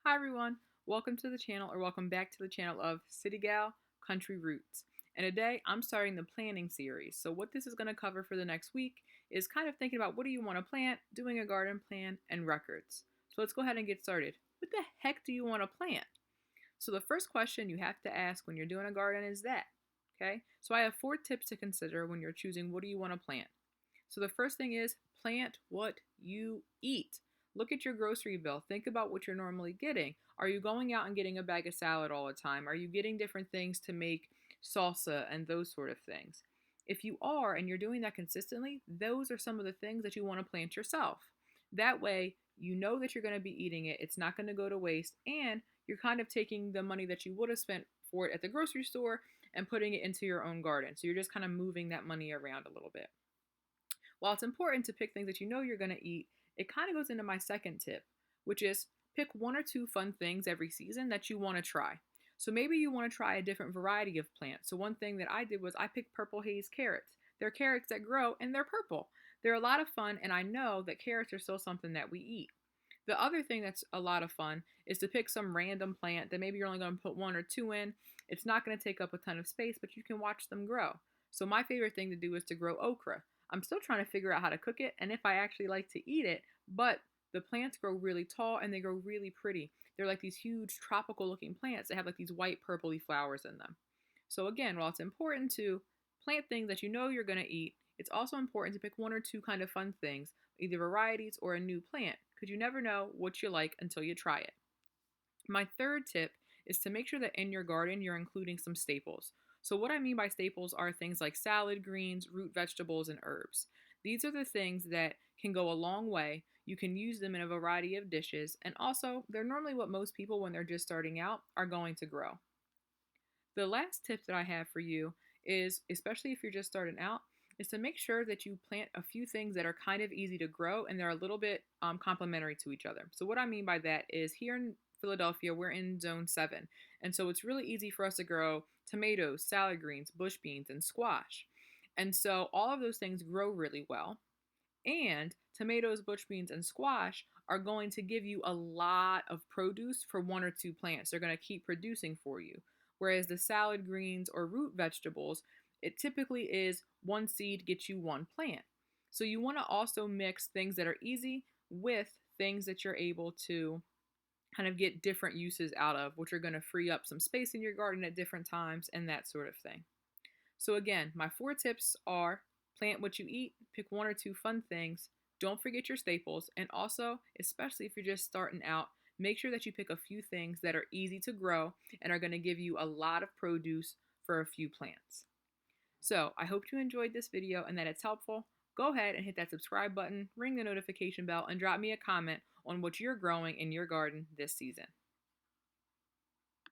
Hi everyone, welcome to the channel or welcome back to the channel of CityGalCountryRoots. And today I'm starting the planning series. So what this is going to cover for the next week is kind of thinking about what do you want to plant, doing a garden plan, and records. So let's go ahead and get started. What the heck do you want to plant? So the first question you have to ask when you're doing a garden is that, okay? So I have 4 tips to consider when you're choosing what do you want to plant. So the first thing is plant what you eat. Look at your grocery bill. Think about what you're normally getting. Are you going out and getting a bag of salad all the time? Are you getting different things to make salsa and those sort of things? If you are and you're doing that consistently, those are some of the things that you want to plant yourself. That way, you know that you're going to be eating it. It's not going to go to waste, and you're kind of taking the money that you would have spent for it at the grocery store and putting it into your own garden. So you're just kind of moving that money around a little bit. While it's important to pick things that you know you're going to eat, it kind of goes into my second tip, which is pick 1 or 2 fun things every season that you want to try. So maybe you want to try a different variety of plants. So one thing that I did was I picked purple haze carrots. They're carrots that grow and they're purple. They're a lot of fun, and I know that carrots are still something that we eat. The other thing that's a lot of fun is to pick some random plant that maybe you're only going to put 1 or 2 in. It's not going to take up a ton of space, but you can watch them grow. So my favorite thing to do is to grow okra. I'm still trying to figure out how to cook it and if I actually like to eat it, but the plants grow really tall and they grow really pretty. They're like these huge tropical looking plants that have like these white purpley flowers in them. So again, while it's important to plant things that you know you're going to eat, it's also important to pick 1 or 2 kind of fun things, either varieties or a new plant, because you never know what you like until you try it. My third tip is to make sure that in your garden you're including some staples. So, what I mean by staples are things like salad greens, root vegetables, and herbs. These are the things that can go a long way. You can use them in a variety of dishes, and also they're normally what most people, when they're just starting out, are going to grow. The last tip that I have for you is, especially if you're just starting out, is to make sure that you plant a few things that are kind of easy to grow and they're a little bit complementary to each other. So, what I mean by that is here in Philadelphia, we're in zone 7. And so it's really easy for us to grow tomatoes, salad greens, bush beans, and squash. And so all of those things grow really well. And tomatoes, bush beans, and squash are going to give you a lot of produce for 1 or 2 plants. They're going to keep producing for you. Whereas the salad greens or root vegetables, it typically is 1 seed gets you 1 plant. So you want to also mix things that are easy with things that you're able to kind of get different uses out of, which are going to free up some space in your garden at different times and that sort of thing. So again, my 4 tips are plant what you eat, pick 1 or 2 fun things, don't forget your staples, and also, especially if you're just starting out, make sure that you pick a few things that are easy to grow and are going to give you a lot of produce for a few plants. So I hope you enjoyed this video and that it's helpful. Go ahead and hit that subscribe button, ring the notification bell, and drop me a comment on what you're growing in your garden this season.